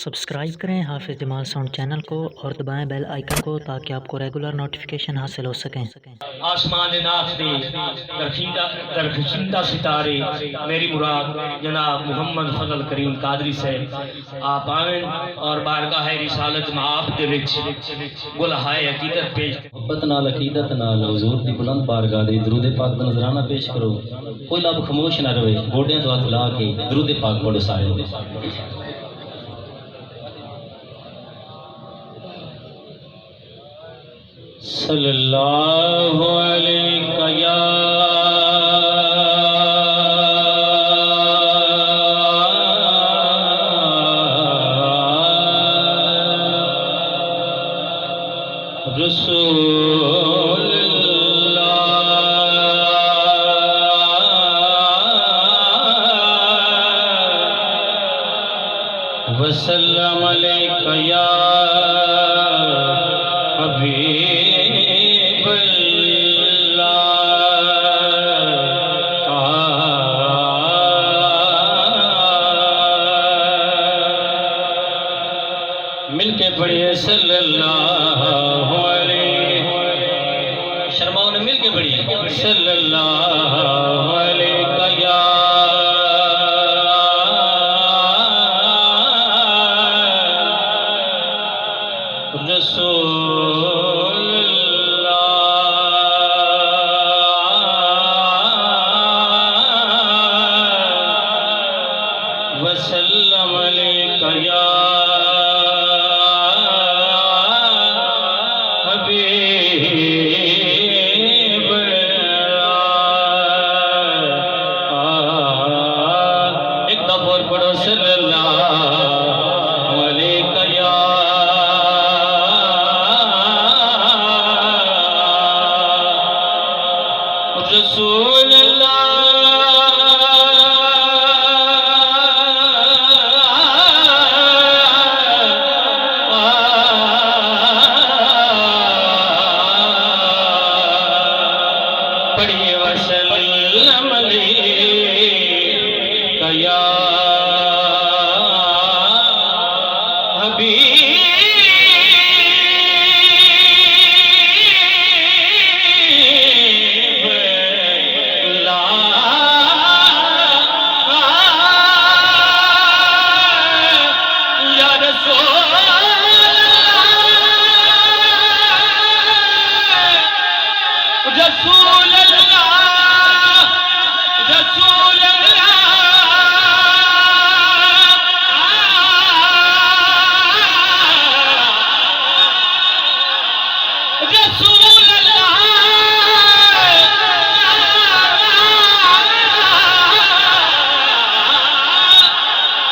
Subscribe کریں حافظ جمال sound channel کو اور دبائیں بیل آئیکن کو تاکہ آپ کو ریگولر نوٹیفیکیشن حاصل ہو سکیں۔ آسمان ناف دے درخشندہ ستارے میری مراد جناب محمد فضل کریم قادری سے آپ آمین اور بارگاہ رسالت معاف دے وچ گلہائے عقیدت پیش محبت نال عقیدت نال حضور دی بلند بارگاہ دے درود پاک دا نذرانہ پیش کرو۔ کوئی لب خاموش نہ رہے، گوڑیاں تو ہاتھ لا کے درود پاک پڑھو سارے۔ صلی اللہ علیہ یا رسول اللہ وسلم علیہ یا حبیب اللہ۔ مل کے پڑھیے صلی اللہ علیہ، شرماؤ نے مل کے پڑھیے صلی اللہ علیہ یا رسول اللہ وسلم علیہ یا رسول اللہ پڑھیے وسلم علیہ یا حبیب رسول اللہ رسول اللہ رسول اللہ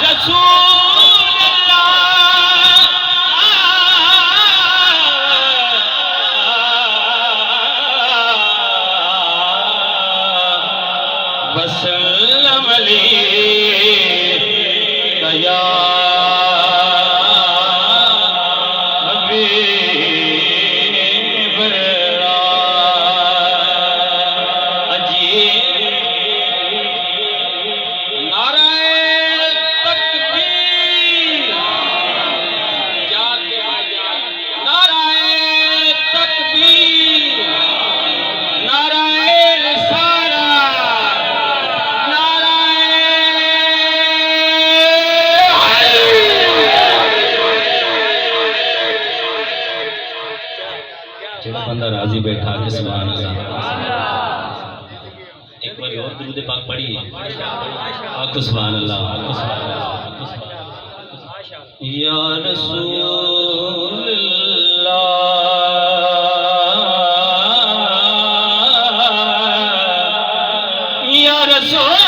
رسول وسلم علیہ یا حبیب اللہ۔ عجیب نعرہ تکبیر، نعرہ تکبیر، نعرہ بندہ راضی بیٹھا کے سبحان اللہ۔ ایک بار اور درود پاک پڑھیے، آکو سبحان اللہ۔ یا رسول اللہ یا رسول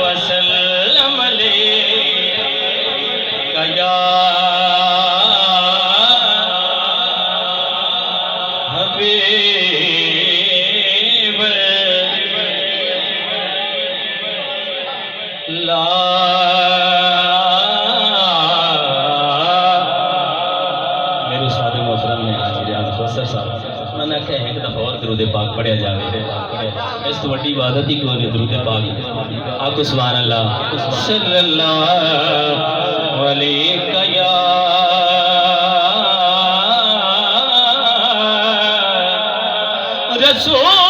وسلم علیک یا حبیب میرے استاد محترم نے حاجی ریاض کوثر صاحب انہوں نے کہا ایک دفعہ اور درود پاک پڑھیا جاوے اس تو بڑی عبادت ہی کیوں نہیں درود پاک آکو سبحان اللہ صلی اللہ علیہ یا رسول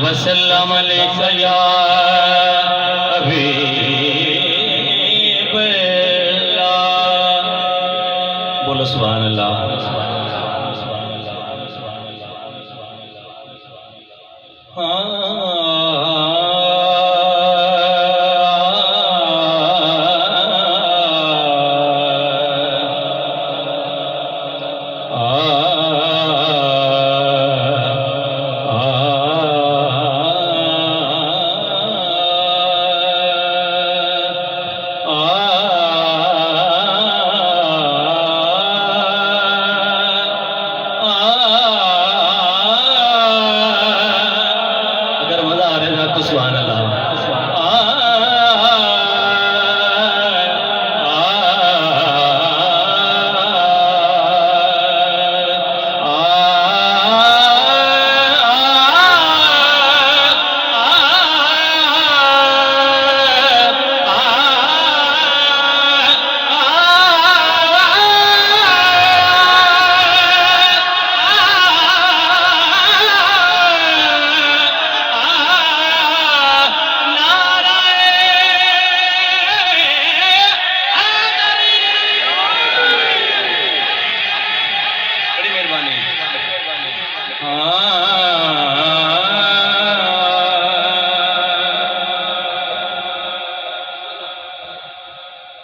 وسلم علیک یا حبیب اللہ بولو سبحان اللہ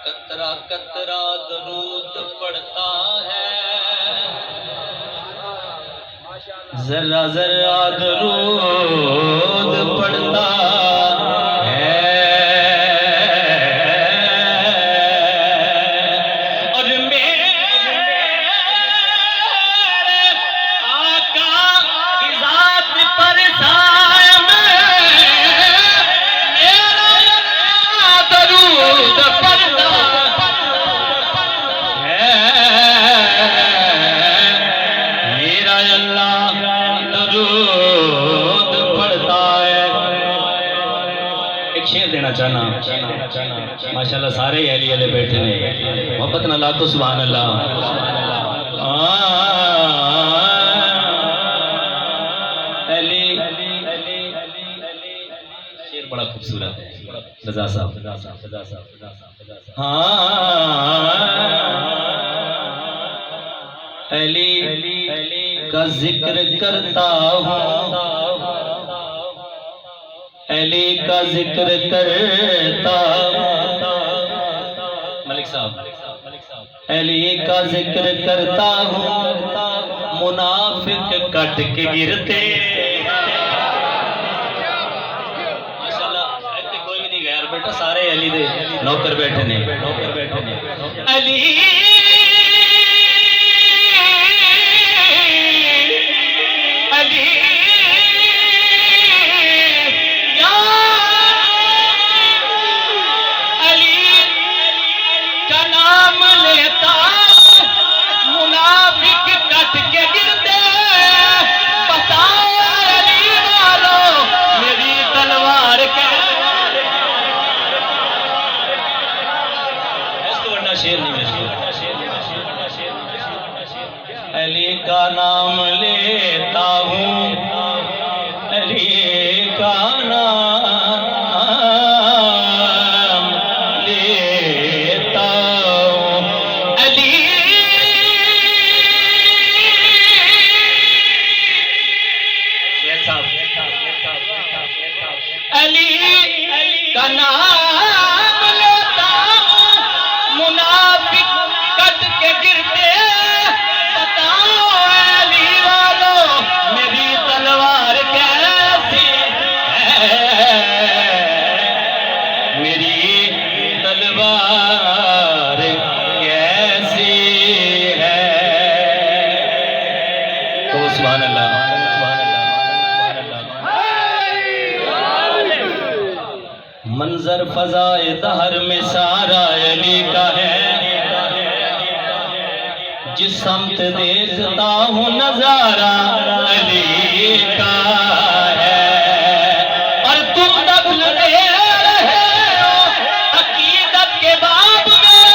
قطرہ قطرہ درود پڑتا ہے ذرہ ذرہ درود پڑتا ہے اور میرے آقا کی ذات پر سایہ میں میرا درود پڑتا ہے میرا اللہ درود پڑھتا ہے ایک شعر دینا چاہنا ماشاءاللہ سارے اہلی والے بیٹھے نے محبت نہ لاکھو سبحان اللہ شعر بڑا خوبصورت ہے رضا صاحب علی کا ذکر کرتا ہوں علی کا ذکر کرتا ملک صاحب علی کا ذکر کرتا ہوں منافق کٹ کے گرتے بیٹا سارے علی دے نوکر بیٹھے نے علی علی یا علی کا نام لیتا منافق کٹ کے گرتے بتاؤ علی والو میری تلوار کے شیر نہیں تلوار کیسی ہے. تو سبحان اللہ. منظر فضائے دہر میں سارا علی کا ہے. جس سمت دیکھتا ہوں نظارہ علی کا ہے. اور تم دفن دے رہے ہو عقیدت کے باب میں.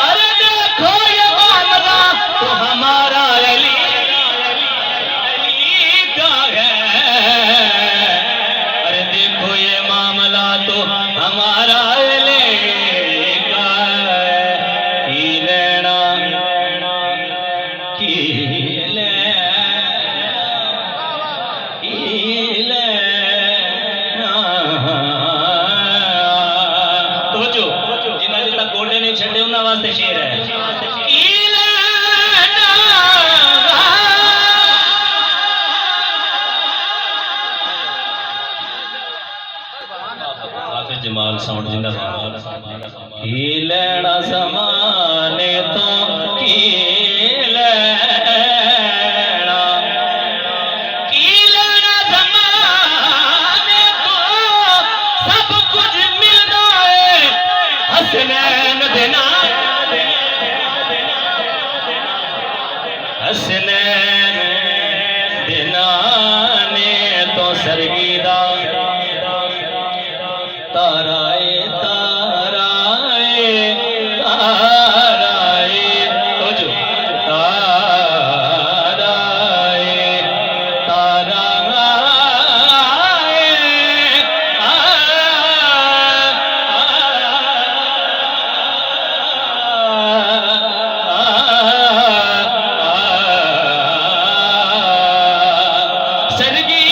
ارے دیکھو یہ معاملہ تو ہمارا علی کا ہے. ارے دیکھو یہ معاملہ تو ہمارا علی کا ہے. کی لینا کی لینا. توجہ جنہاں جے تک گوڈے نہیں چھڈے انہاں واسطے شعر ہے. کی لینا حافظ جمال ساؤنڈ زندہ باد. کی لینا زمانے تو کی لینا. کی لینا زمانے تو سب کچھ ملنا ہے. حسنین دینا حسنین دینا نے تو سرگیدہ تارائے تارائے تارائے. توجہ تارائے تارائے سرگی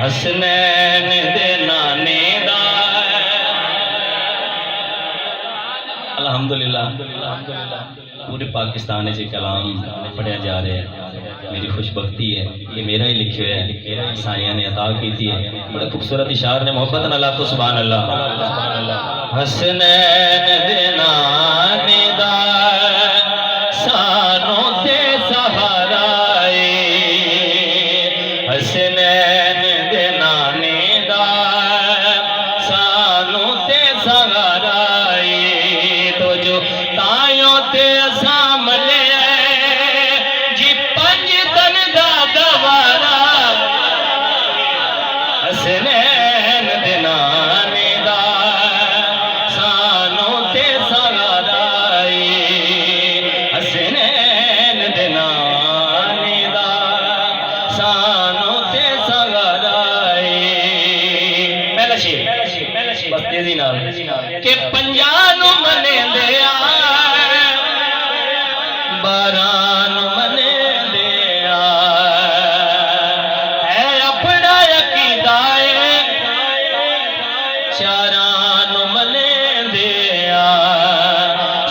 حسنین دے نانے دا. الحمدللہ پورے پاکستان سے کلام پڑھیا جا رہے ہیں. میری خوش بختی ہے کہ میرا ہی لکھے ہوئے ہے. سائیاں نے عطا کی تھی. بڑا خوبصورت اشعار نے محبت نہ لاکھو سبحان اللہ. حسنین دے نانے دا سانوں تے سہارا اے. حسنین دے نانے دا سانوں تے سہارا اے. تو جو تائیوں تے سامنے جی پنج تن دا دوارا. حسنین دے نانے دا سانوں تے سہارا اے. حسنین دے نانے دا سانوں تے سہارا اے. پہلا شعر بس تیزی نال. کہ پنجاں نوں منے دیا باران منے دیا اے اپنا عقیدہ اے چاراں نوں منے دیا.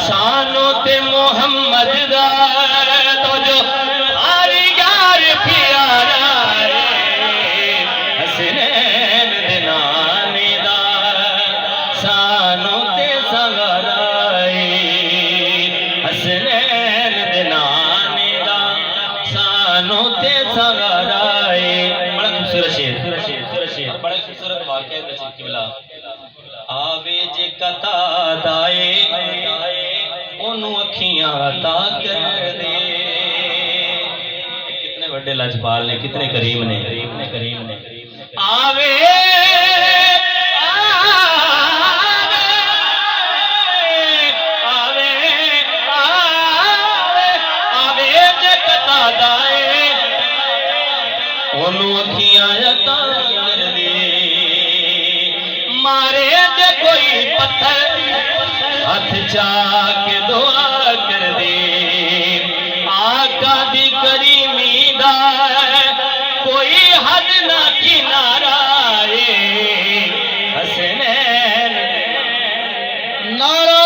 سانوں تے محمد دا تو جو ہر یار پیارا اے. حسنین دے نانے دا سانوں تے سہارا اے. حسنین دے نانے دا سانوں تے سہارا اے. بڑا خوبصورت شعر بڑا خوبصورت واقعہ ہے. قبلہ آوے جے کتا دائے انہوں اکھیاں عطا کر دے. کتنے بڑے لاجپال نے کتنے کریم نے. آوے انہوں اکھیاں عطا کر دے. مارے دے کوئی پتھر ہاتھ چاک دعا کر دے. آقا دی کریمی دا کوئی حد نہ کنارہ اے. حسنین نعرہ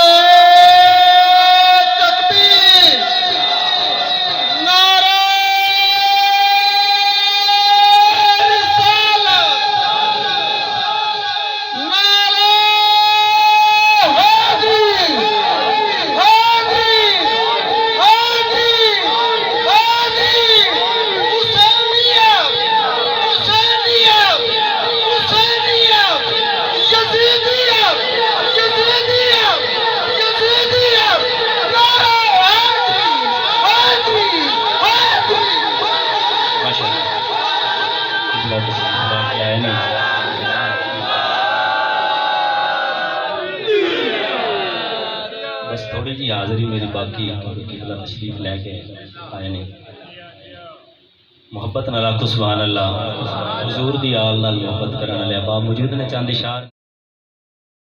تھوڑی جی حاضری میری باقی قبلہ تشریف لے کے آئے نے محبت نال آکھو سبحان اللہ حضور دی آل نال محبت کرن والے باپ موجود نے چاند اشار